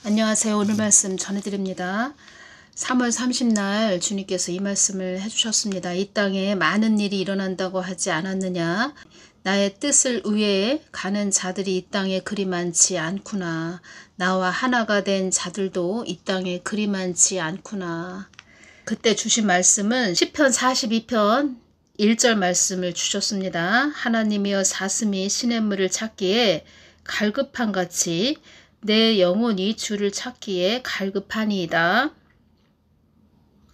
안녕하세요. 오늘 말씀 전해드립니다. 3월 30날 주님께서 이 말씀을 해주셨습니다. 이 땅에 많은 일이 일어난다고 하지 않았느냐. 나의 뜻을 위해 가는 자들이 이 땅에 그리 많지 않구나. 나와 하나가 된 자들도 이 땅에 그리 많지 않구나. 그때 주신 말씀은 시편 42편 1절 말씀을 주셨습니다. 하나님이여 사슴이 시냇물을 찾기에 갈급한같이 내 영혼이 주를 찾기에 갈급하니이다.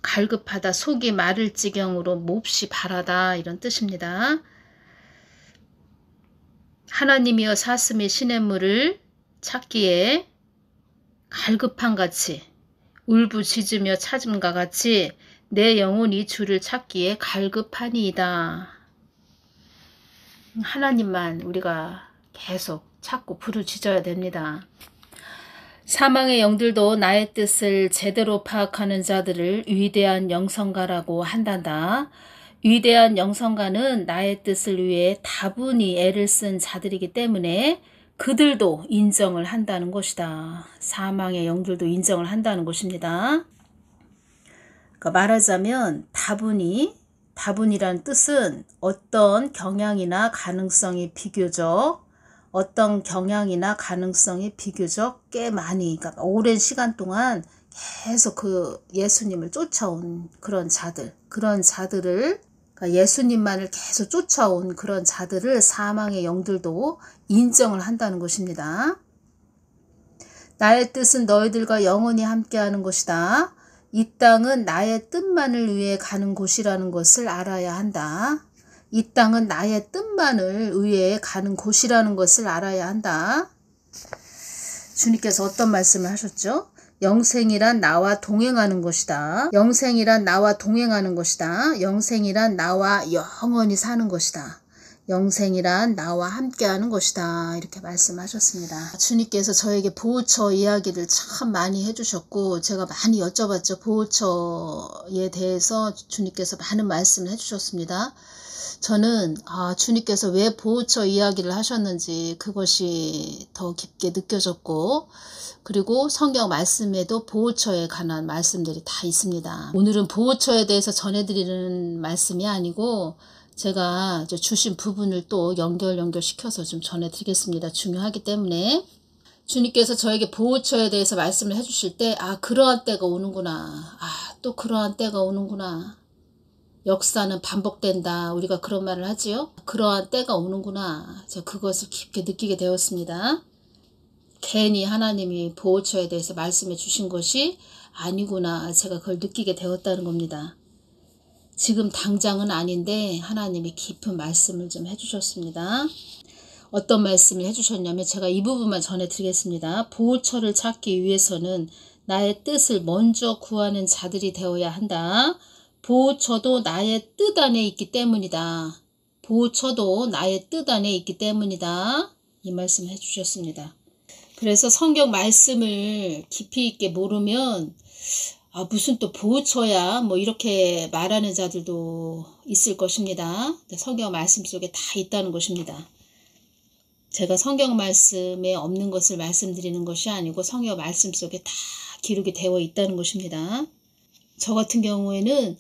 갈급하다, 속이 마를 지경으로 몹시 바라다, 이런 뜻입니다. 하나님이여 사슴이 시냇물을 찾기에 갈급한같이 울부짖으며 찾음과 같이 내 영혼이 주를 찾기에 갈급하니이다. 하나님만 우리가 계속 찾고 부르짖어야 됩니다. 사망의 영들도 나의 뜻을 제대로 파악하는 자들을 위대한 영성가라고 한단다. 위대한 영성가는 나의 뜻을 위해 다분히 애를 쓴 자들이기 때문에 그들도 인정을 한다는 것이다. 사망의 영들도 인정을 한다는 것입니다. 그러니까 말하자면 다분이라는 뜻은 어떤 경향이나 가능성이 비교적 꽤 많이, 그러니까 오랜 시간 동안 계속 그 예수님을 쫓아온 그런 자들을, 그러니까 예수님만을 계속 쫓아온 그런 자들을 사망의 영들도 인정을 한다는 것입니다. 나의 뜻은 너희들과 영원히 함께하는 것이다. 이 땅은 나의 뜻만을 위해 가는 곳이라는 것을 알아야 한다. 이 땅은 나의 뜻만을 위해 가는 곳이라는 것을 알아야 한다. 주님께서 어떤 말씀을 하셨죠? 영생이란 나와 동행하는 것이다. 영생이란 나와 동행하는 것이다. 영생이란 나와 영원히 사는 것이다. 영생이란 나와 함께하는 것이다. 이렇게 말씀하셨습니다. 주님께서 저에게 보호처 이야기를 참 많이 해주셨고 제가 많이 여쭤봤죠. 보호처에 대해서 주님께서 많은 말씀을 해주셨습니다. 저는 주님께서 왜 보호처 이야기를 하셨는지 그것이 더 깊게 느껴졌고, 그리고 성경 말씀에도 보호처에 관한 말씀들이 다 있습니다. 오늘은 보호처에 대해서 전해드리는 말씀이 아니고 제가 주신 부분을 또 연결시켜서 좀 전해드리겠습니다. 중요하기 때문에. 주님께서 저에게 보호처에 대해서 말씀을 해주실 때 그러한 때가 오는구나. 또 그러한 때가 오는구나. 역사는 반복된다. 우리가 그런 말을 하지요. 그러한 때가 오는구나. 제가 그것을 깊게 느끼게 되었습니다. 괜히 하나님이 보호처에 대해서 말씀해 주신 것이 아니구나. 제가 그걸 느끼게 되었다는 겁니다. 지금 당장은 아닌데 하나님이 깊은 말씀을 좀 해주셨습니다. 어떤 말씀을 해주셨냐면 제가 이 부분만 전해드리겠습니다. 보호처를 찾기 위해서는 나의 뜻을 먼저 구하는 자들이 되어야 한다. 보호처도 나의 뜻 안에 있기 때문이다. 보호처도 나의 뜻 안에 있기 때문이다. 이 말씀 해주셨습니다. 그래서 성경 말씀을 깊이 있게 모르면 무슨 또 보호처야 뭐 이렇게 말하는 자들도 있을 것입니다. 성경 말씀 속에 다 있다는 것입니다. 제가 성경 말씀에 없는 것을 말씀드리는 것이 아니고 성경 말씀 속에 다 기록이 되어 있다는 것입니다. 저 같은 경우에는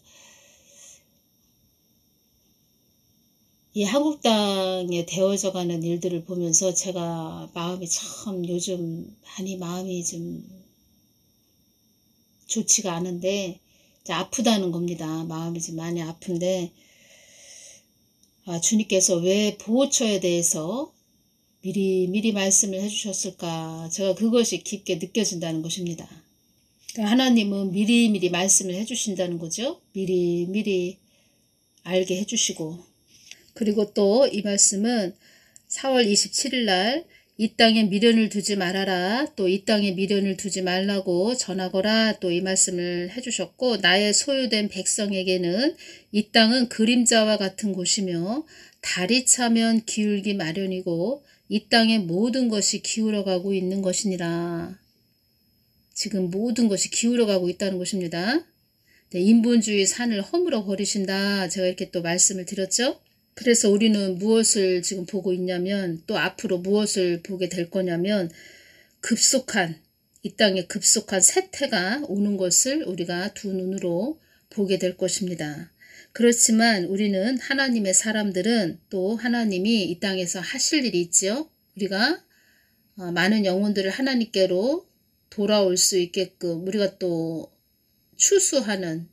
이 한국 땅에 되어져 가는 일들을 보면서 제가 마음이 참 요즘 마음이 좀 좋지가 않은데 아프다는 겁니다. 마음이 좀 많이 아픈데 주님께서 왜 보호처에 대해서 미리 말씀을 해주셨을까? 제가 그것이 깊게 느껴진다는 것입니다. 그러니까 하나님은 미리 말씀을 해주신다는 거죠. 미리 알게 해주시고, 그리고 또 이 말씀은 4월 27일 날 이 땅에 미련을 두지 말아라. 또 이 땅에 미련을 두지 말라고 전하거라. 또 이 말씀을 해주셨고, 나의 소유된 백성에게는 이 땅은 그림자와 같은 곳이며 달이 차면 기울기 마련이고 이 땅의 모든 것이 기울어가고 있는 것이니라. 지금 모든 것이 기울어가고 있다는 것입니다. 인본주의 산을 허물어 버리신다. 제가 이렇게 또 말씀을 드렸죠. 그래서 우리는 무엇을 지금 보고 있냐면, 또 앞으로 무엇을 보게 될 거냐면 급속한 이 땅에 급속한 쇠퇴가 오는 것을 우리가 두 눈으로 보게 될 것입니다. 그렇지만 우리는 하나님의 사람들은 또 하나님이 이 땅에서 하실 일이 있지요. 우리가 많은 영혼들을 하나님께로 돌아올 수 있게끔 우리가 또 추수하는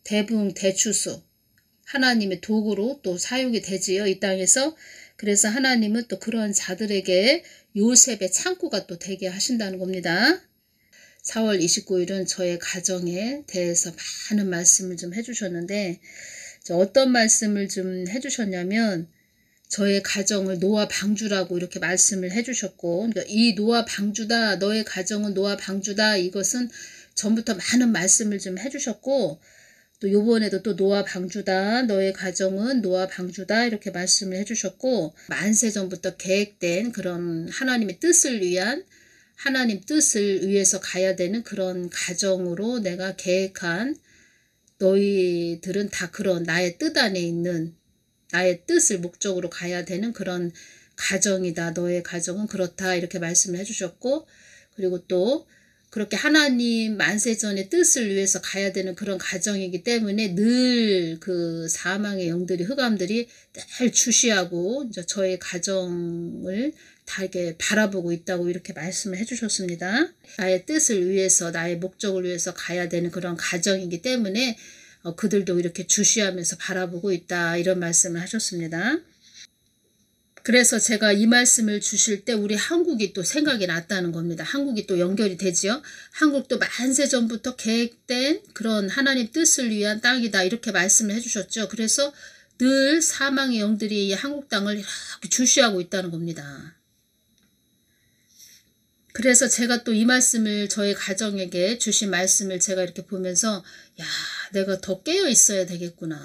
대붕 대추수 하나님의 도구로 또 사용이 되지요. 이 땅에서. 그래서 하나님은 또 그런 자들에게 요셉의 창고가 또 되게 하신다는 겁니다. 4월 29일은 저의 가정에 대해서 많은 말씀을 좀 해주셨는데 어떤 말씀을 좀 해주셨냐면 저의 가정을 노아 방주라고 이렇게 말씀을 해주셨고 그러니까 이 노아 방주다 너의 가정은 노아 방주다 이것은 전부터 많은 말씀을 좀 해주셨고 또 요번에도 또 노아 방주다 너의 가정은 노아 방주다 이렇게 말씀을 해주셨고 만세전부터 계획된 그런 하나님의 뜻을 위한 하나님 뜻을 위해서 가야 되는 그런 가정으로 내가 계획한 너희들은 다 그런 나의 뜻 안에 있는 나의 뜻을 목적으로 가야 되는 그런 가정이다. 너의 가정은 그렇다. 이렇게 말씀을 해주셨고 그리고 또 그렇게 하나님 만세전의 뜻을 위해서 가야 되는 그런 가정이기 때문에 늘 그 사망의 영들이 흑암들이 늘 주시하고 이제 저의 가정을 다 이렇게 바라보고 있다고 이렇게 말씀을 해주셨습니다. 나의 뜻을 위해서 나의 목적을 위해서 가야 되는 그런 가정이기 때문에 그들도 이렇게 주시하면서 바라보고 있다 이런 말씀을 하셨습니다. 그래서 제가 이 말씀을 주실 때 우리 한국이 또 생각이 났다는 겁니다. 한국이 또 연결이 되지요. 한국도 만세전부터 계획된 그런 하나님 뜻을 위한 땅이다 이렇게 말씀을 해주셨죠. 그래서 늘 사망의 영들이 이 한국 땅을 이렇게 주시하고 있다는 겁니다. 그래서 제가 또 이 말씀을 저의 가정에게 주신 말씀을 제가 이렇게 보면서 야 내가 더 깨어 있어야 되겠구나.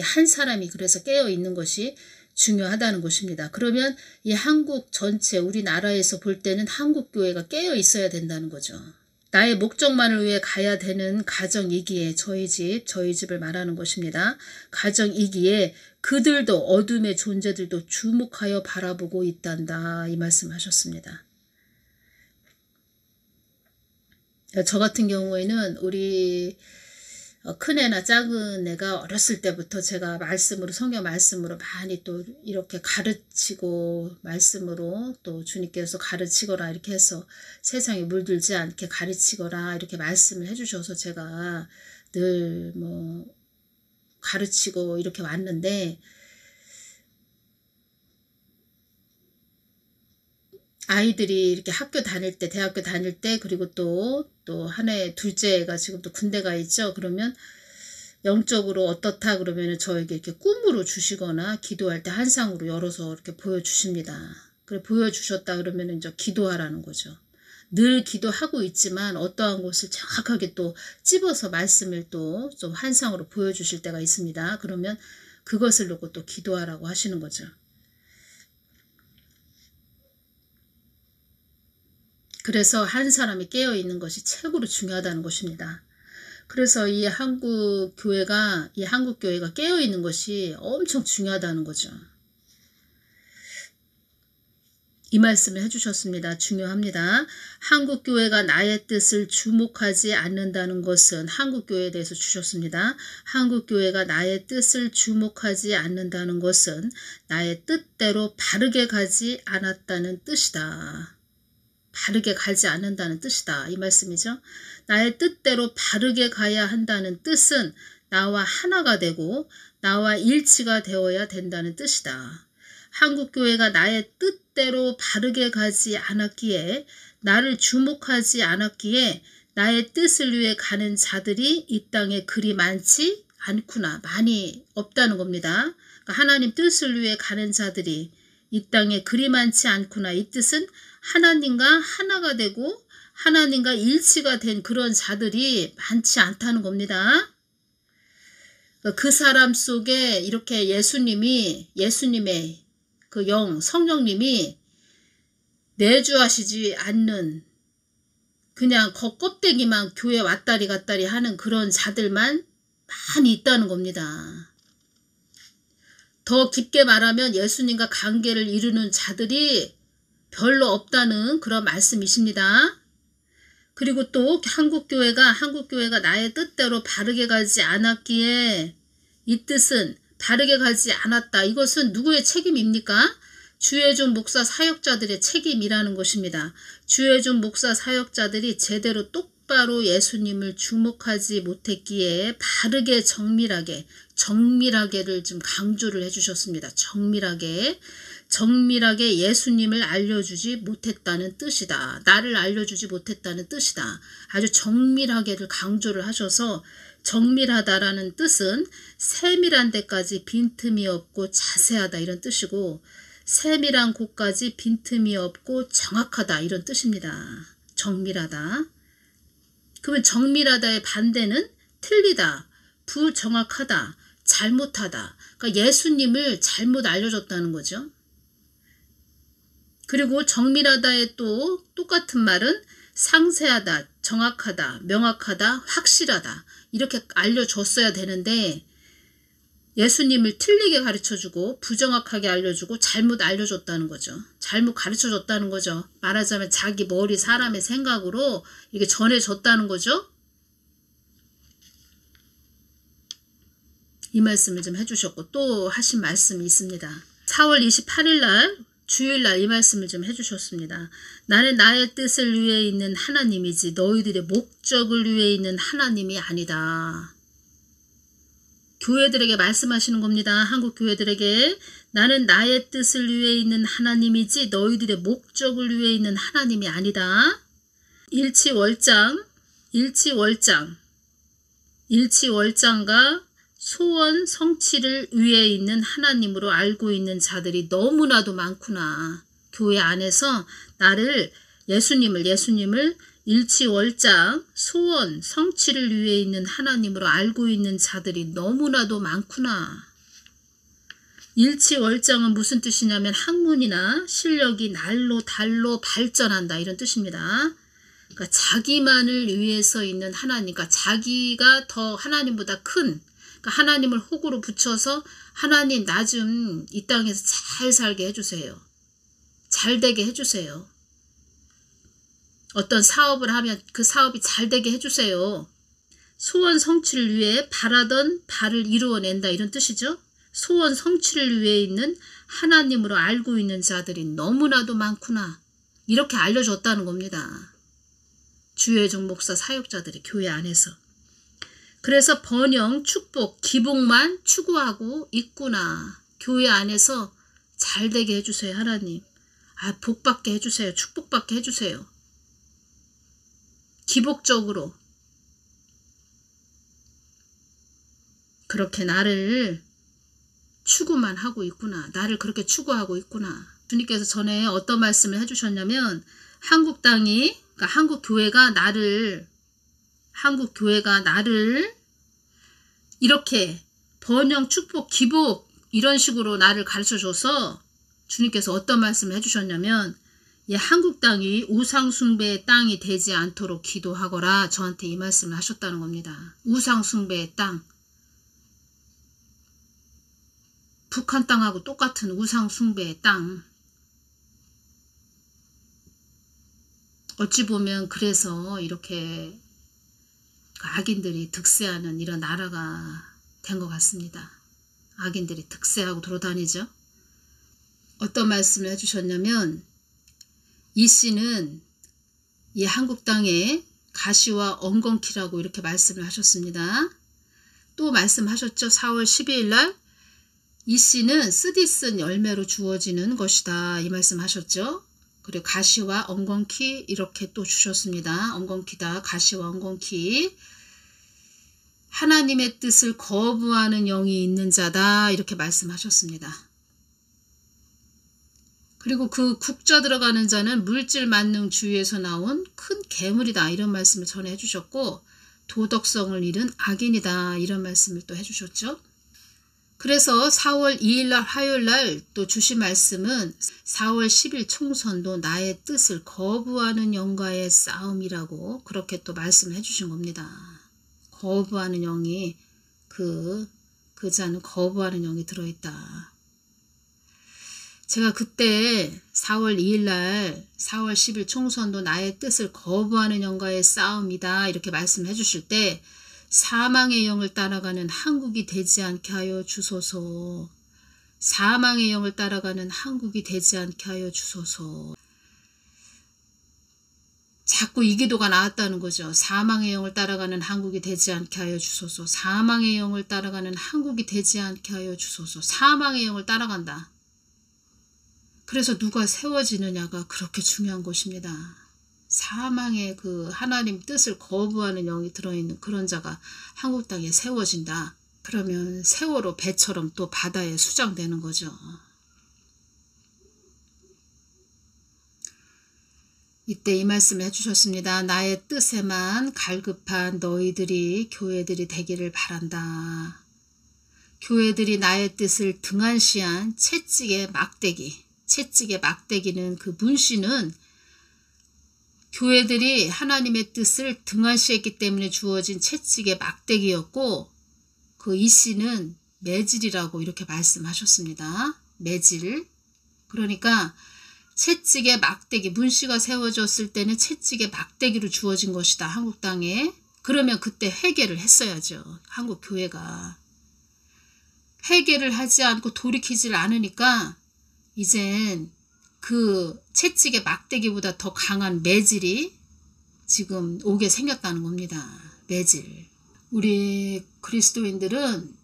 한 사람이 그래서 깨어 있는 것이 중요하다는 것입니다. 그러면 이 한국 전체 우리나라에서 볼 때는 한국교회가 깨어 있어야 된다는 거죠. 나의 목적만을 위해 가야 되는 가정이기에 저희 집을 말하는 것입니다. 가정이기에 그들도 어둠의 존재들도 주목하여 바라보고 있단다 이 말씀하셨습니다. 저 같은 경우에는 우리 큰애나 작은애가 어렸을 때부터 제가 말씀으로 성경 말씀으로 많이 또 이렇게 가르치고 말씀으로 또 주님께서 가르치거라 이렇게 해서 세상에 물들지 않게 가르치거라 이렇게 말씀을 해주셔서 제가 늘 뭐 가르치고 이렇게 왔는데 아이들이 이렇게 학교 다닐 때, 대학교 다닐 때, 그리고 또 한 해 둘째가 지금 또 군대 가 있죠. 그러면 영적으로 어떻다 그러면 저에게 이렇게 꿈으로 주시거나 기도할 때 한상으로 열어서 이렇게 보여주십니다. 그래 보여주셨다 그러면 이제 기도하라는 거죠. 늘 기도하고 있지만 어떠한 것을 정확하게 또 찝어서 말씀을 또 좀 한상으로 보여주실 때가 있습니다. 그러면 그것을 놓고 또 기도하라고 하시는 거죠. 그래서 한 사람이 깨어있는 것이 최고로 중요하다는 것입니다. 그래서 이 한국교회가 깨어있는 것이 엄청 중요하다는 거죠. 이 말씀을 해주셨습니다. 중요합니다. 한국교회가 나의 뜻을 주목하지 않는다는 것은 한국교회에 대해서 주셨습니다. 한국교회가 나의 뜻을 주목하지 않는다는 것은 나의 뜻대로 바르게 가지 않았다는 뜻이다. 바르게 가지 않는다는 뜻이다. 이 말씀이죠. 나의 뜻대로 바르게 가야 한다는 뜻은 나와 하나가 되고 나와 일치가 되어야 된다는 뜻이다. 한국교회가 나의 뜻대로 바르게 가지 않았기에 나를 주목하지 않았기에 나의 뜻을 위해 가는 자들이 이 땅에 그리 많지 않구나. 많이 없다는 겁니다. 그러니까 하나님 뜻을 위해 가는 자들이 이 땅에 그리 많지 않구나. 이 뜻은 하나님과 하나가 되고 하나님과 일치가 된 그런 자들이 많지 않다는 겁니다. 그 사람 속에 이렇게 예수님의 그 영, 성령님이 내주하시지 않는 그냥 겉껍데기만 교회 왔다리 갔다리 하는 그런 자들만 많이 있다는 겁니다. 더 깊게 말하면 예수님과 관계를 이루는 자들이 별로 없다는 그런 말씀이십니다. 그리고 또 한국교회가 나의 뜻대로 바르게 가지 않았기에 이 뜻은 바르게 가지 않았다. 이것은 누구의 책임입니까? 주의종 목사 사역자들의 책임이라는 것입니다. 주의종 목사 사역자들이 제대로 똑바로 예수님을 주목하지 못했기에 바르게 정밀하게를 좀 강조를 해주셨습니다. 정밀하게 예수님을 알려주지 못했다는 뜻이다. 나를 알려주지 못했다는 뜻이다. 아주 정밀하게를 강조를 하셔서 정밀하다라는 뜻은 세밀한 데까지 빈틈이 없고 자세하다 이런 뜻이고 세밀한 곳까지 빈틈이 없고 정확하다 이런 뜻입니다. 정밀하다. 그러면 정밀하다의 반대는 틀리다, 부정확하다, 잘못하다. 그러니까 예수님을 잘못 알려줬다는 거죠. 그리고 정밀하다의 또 똑같은 말은 상세하다, 정확하다, 명확하다, 확실하다 이렇게 알려줬어야 되는데 예수님을 틀리게 가르쳐주고 부정확하게 알려주고 잘못 알려줬다는 거죠. 잘못 가르쳐줬다는 거죠. 말하자면 자기 머리 사람의 생각으로 이게 전해졌다는 거죠. 이 말씀을 좀 해주셨고 또 하신 말씀이 있습니다. 4월 28일 날 주일날 이 말씀을 좀 해주셨습니다. 나는 나의 뜻을 위해 있는 하나님이지 너희들의 목적을 위해 있는 하나님이 아니다. 교회들에게 말씀하시는 겁니다. 한국 교회들에게 나는 나의 뜻을 위해 있는 하나님이지 너희들의 목적을 위해 있는 하나님이 아니다. 일치월장과 소원 성취를 위해 있는 하나님으로 알고 있는 자들이 너무나도 많구나. 교회 안에서 나를 예수님을 일치월장 소원 성취를 위해 있는 하나님으로 알고 있는 자들이 너무나도 많구나. 일치월장은 무슨 뜻이냐면 학문이나 실력이 날로 달로 발전한다 이런 뜻입니다. 그러니까 자기만을 위해서 있는 하나님, 그러니까 자기가 더 하나님보다 큰, 그러니까 하나님을 호구로 붙여서 하나님 나 좀 이 땅에서 잘 살게 해주세요. 잘 되게 해주세요. 어떤 사업을 하면 그 사업이 잘 되게 해주세요. 소원 성취를 위해 바라던 바를 이루어낸다 이런 뜻이죠. 소원 성취를 위해 있는 하나님으로 알고 있는 자들이 너무나도 많구나. 이렇게 알려줬다는 겁니다. 주의종 목사 사역자들이 교회 안에서. 그래서 번영, 축복, 기복만 추구하고 있구나. 교회 안에서 잘 되게 해주세요. 하나님. 복받게 해주세요. 축복받게 해주세요. 기복적으로 그렇게 나를 추구만 하고 있구나. 나를 그렇게 추구하고 있구나. 주님께서 전에 어떤 말씀을 해주셨냐면 한국 땅이 그러니까 한국 교회가 나를 이렇게 번영, 축복, 기복 이런 식으로 나를 가르쳐줘서 주님께서 어떤 말씀을 해주셨냐면 한국 땅이 우상숭배의 땅이 되지 않도록 기도하거라. 저한테 이 말씀을 하셨다는 겁니다. 우상숭배의 땅. 북한 땅하고 똑같은 우상숭배의 땅. 어찌 보면 그래서 이렇게 악인들이 득세하는 이런 나라가 된 것 같습니다. 악인들이 득세하고 돌아다니죠. 어떤 말씀을 해주셨냐면 이 씨는 이 한국 땅에 가시와 엉겅퀴라고 이렇게 말씀을 하셨습니다. 또 말씀하셨죠. 4월 12일 날 이 씨는 쓰디쓴 열매로 주어지는 것이다. 이 말씀하셨죠. 그리고 가시와 엉겅퀴 이렇게 또 주셨습니다. 엉겅퀴다. 가시와 엉겅퀴. 하나님의 뜻을 거부하는 영이 있는 자다. 이렇게 말씀하셨습니다. 그리고 그 국저 들어가는 자는 물질 만능 주위에서 나온 큰 괴물이다. 이런 말씀을 전해 주셨고 도덕성을 잃은 악인이다. 이런 말씀을 또 해주셨죠. 그래서 4월 2일 날 화요일 날 또 주신 말씀은 4월 10일 총선도 나의 뜻을 거부하는 영과의 싸움이라고 그렇게 또 말씀을 해주신 겁니다. 거부하는 영이 그 자는 거부하는 영이 들어있다. 제가 그때 4월 2일 날 4월 10일 총선도 나의 뜻을 거부하는 영과의 싸움이다 이렇게 말씀해 주실 때 사망의 영을 따라가는 한국이 되지 않게 하여 주소서. 사망의 영을 따라가는 한국이 되지 않게 하여 주소서. 자꾸 이 기도가 나왔다는 거죠. 사망의 영을 따라가는 한국이 되지 않게 하여 주소서. 사망의 영을 따라가는 한국이 되지 않게 하여 주소서. 사망의 영을 따라간다. 그래서 누가 세워지느냐가 그렇게 중요한 것입니다. 사망의 그 하나님 뜻을 거부하는 영이 들어있는 그런 자가 한국 땅에 세워진다. 그러면 세월호 배처럼 또 바다에 수장되는 거죠. 이때 이 말씀을 해주셨습니다. 나의 뜻에만 갈급한 너희들이 교회들이 되기를 바란다. 교회들이 나의 뜻을 등한시한 채찍의 막대기. 채찍의 막대기는 그 문씨는 교회들이 하나님의 뜻을 등한시했기 때문에 주어진 채찍의 막대기였고 그 이씨는 매질이라고 이렇게 말씀하셨습니다. 매질. 그러니까 채찍의 막대기, 문씨가 세워졌을 때는 채찍의 막대기로 주어진 것이다. 한국 땅에. 그러면 그때 회개를 했어야죠. 한국 교회가. 회개를 하지 않고 돌이키질 않으니까 이젠 그 채찍의 막대기보다 더 강한 매질이 지금 오게 생겼다는 겁니다. 매질. 우리 그리스도인들은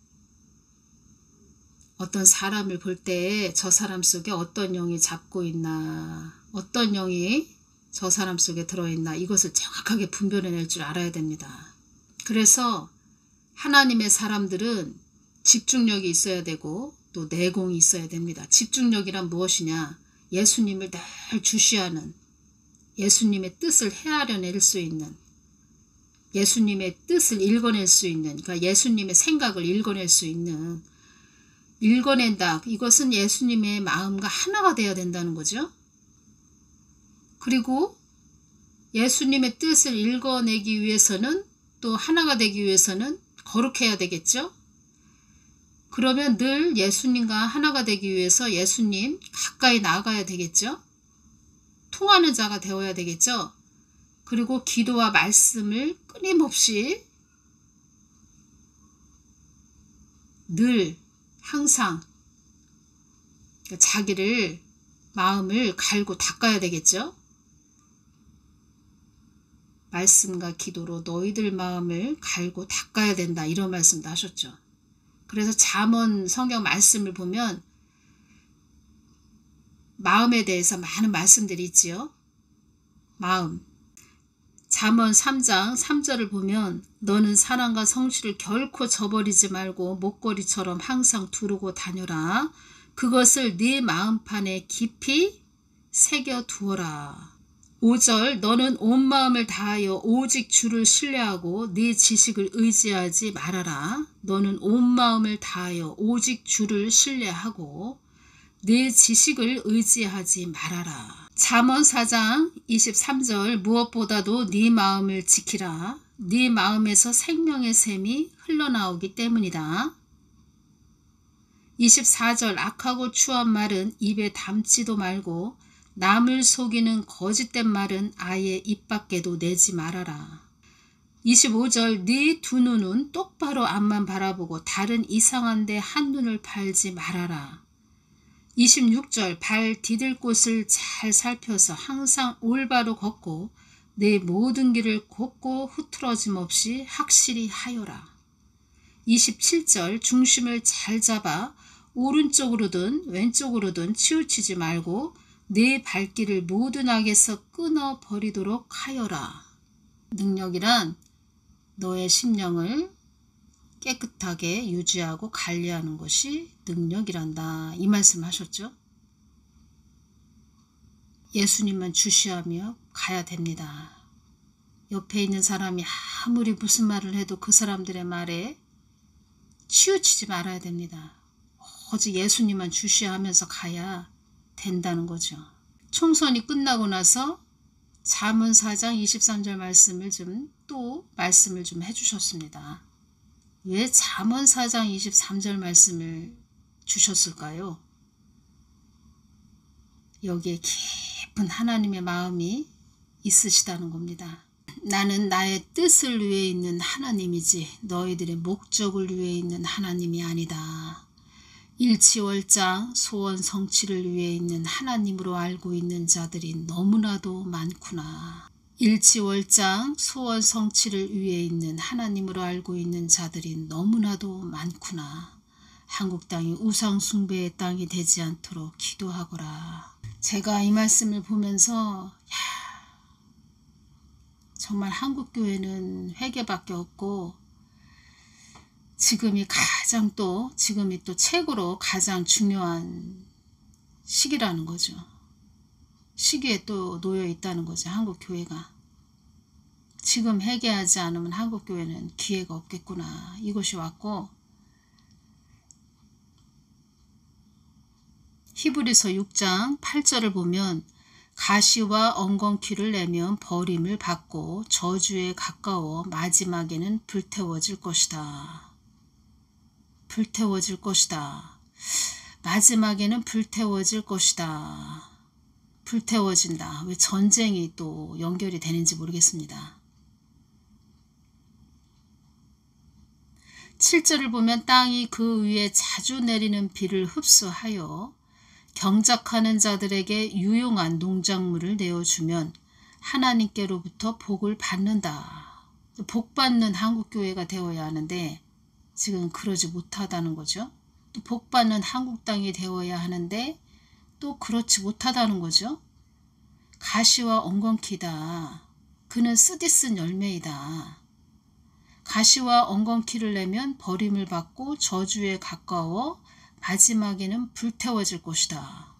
어떤 사람을 볼 때 저 사람 속에 어떤 영이 잡고 있나, 어떤 영이 저 사람 속에 들어있나 이것을 정확하게 분별해낼 줄 알아야 됩니다. 그래서 하나님의 사람들은 집중력이 있어야 되고 또 내공이 있어야 됩니다. 집중력이란 무엇이냐? 예수님을 늘 주시하는, 예수님의 뜻을 헤아려낼 수 있는, 예수님의 뜻을 읽어낼 수 있는, 그러니까 예수님의 생각을 읽어낼 수 있는, 읽어낸다. 이것은 예수님의 마음과 하나가 되어야 된다는 거죠. 그리고 예수님의 뜻을 읽어내기 위해서는 또 하나가 되기 위해서는 거룩해야 되겠죠. 그러면 늘 예수님과 하나가 되기 위해서 예수님 가까이 나아가야 되겠죠. 통하는 자가 되어야 되겠죠. 그리고 기도와 말씀을 끊임없이 늘 항상 자기를 마음을 갈고 닦아야 되겠죠. 말씀과 기도로 너희들 마음을 갈고 닦아야 된다 이런 말씀도 하셨죠. 그래서 잠언 성경 말씀을 보면 마음에 대해서 많은 말씀들이 있지요. 마음. 잠언 3장 3절을 보면 너는 사랑과 성실을 결코 저버리지 말고 목걸이처럼 항상 두르고 다녀라. 그것을 네 마음판에 깊이 새겨두어라. 5절 너는 온 마음을 다하여 오직 주를 신뢰하고 네 지식을 의지하지 말아라. 너는 온 마음을 다하여 오직 주를 신뢰하고 네 지식을 의지하지 말아라. 잠언 4장 23절 무엇보다도 네 마음을 지키라. 네 마음에서 생명의 샘이 흘러나오기 때문이다. 24절 악하고 추한 말은 입에 담지도 말고 남을 속이는 거짓된 말은 아예 입 밖에도 내지 말아라. 25절 네 두 눈은 똑바로 앞만 바라보고 다른 이상한 데 한눈을 팔지 말아라. 26절 발 디딜 곳을 잘 살펴서 항상 올바로 걷고 내 모든 길을 곱고 흐트러짐 없이 확실히 하여라. 27절 중심을 잘 잡아 오른쪽으로든 왼쪽으로든 치우치지 말고 내 발길을 모든 악에서 끊어버리도록 하여라. 능력이란 너의 심령을 깨끗하게 유지하고 관리하는 것이 능력이란다. 이 말씀 하셨죠? 예수님만 주시하며 가야 됩니다. 옆에 있는 사람이 아무리 무슨 말을 해도 그 사람들의 말에 치우치지 말아야 됩니다. 오직 예수님만 주시하면서 가야 된다는 거죠. 총선이 끝나고 나서 잠언 4장 23절 말씀을 말씀을 좀 해주셨습니다. 왜 잠언 4장 23절 말씀을 주셨을까요? 여기에 깊은 하나님의 마음이 있으시다는 겁니다. 나는 나의 뜻을 위해 있는 하나님이지 너희들의 목적을 위해 있는 하나님이 아니다. 일치월장 소원 성취를 위해 있는 하나님으로 알고 있는 자들이 너무나도 많구나. 일치월장 소원 성취를 위해 있는 하나님으로 알고 있는 자들이 너무나도 많구나. 한국 땅이 우상 숭배의 땅이 되지 않도록 기도하거라. 제가 이 말씀을 보면서 정말 한국교회는 회개밖에 없고 지금이 또 최고로 가장 중요한 시기라는 거죠. 시기에 또 놓여 있다는 거죠. 한국교회가. 지금 회개하지 않으면 한국교회는 기회가 없겠구나. 이것이 왔고 히브리서 6장 8절을 보면 가시와 엉겅퀴를 내면 버림을 받고 저주에 가까워 마지막에는 불태워질 것이다. 불태워질 것이다. 마지막에는 불태워질 것이다. 불태워진다. 왜 전쟁이 또 연결이 되는지 모르겠습니다. 7절을 보면 땅이 그 위에 자주 내리는 비를 흡수하여 경작하는 자들에게 유용한 농작물을 내어주면 하나님께로부터 복을 받는다. 복받는 한국교회가 되어야 하는데 지금 그러지 못하다는 거죠. 또 복받는 한국 땅이 되어야 하는데 또 그렇지 못하다는 거죠. 가시와 엉겅퀴다. 그는 쓰디쓴 열매이다. 가시와 엉겅퀴를 내면 버림을 받고 저주에 가까워 마지막에는 불태워질 것이다.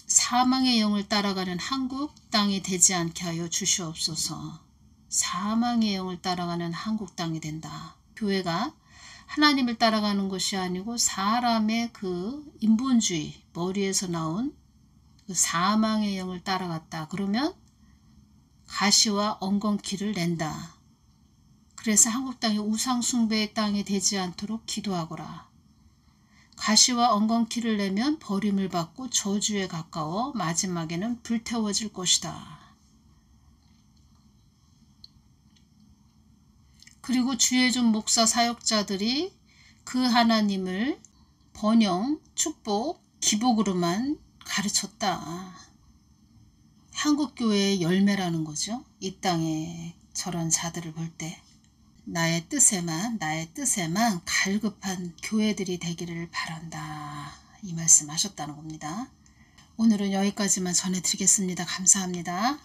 사망의 영을 따라가는 한국 땅이 되지 않게 하여 주시옵소서. 사망의 영을 따라가는 한국 땅이 된다. 교회가 하나님을 따라가는 것이 아니고 사람의 그 인본주의 머리에서 나온 그 사망의 영을 따라갔다. 그러면 가시와 엉겅퀴를 낸다. 그래서 한국 땅이 우상 숭배의 땅이 되지 않도록 기도하거라. 가시와 엉겅퀴를 내면 버림을 받고 저주에 가까워 마지막에는 불태워질 것이다. 그리고 주의 종 목사 사역자들이 그 하나님을 번영, 축복, 기복으로만 가르쳤다. 한국교회의 열매라는 거죠. 이 땅에 저런 자들을 볼 때. 나의 뜻에만 갈급한 교회들이 되기를 바란다. 이 말씀 하셨다는 겁니다. 오늘은 여기까지만 전해드리겠습니다. 감사합니다.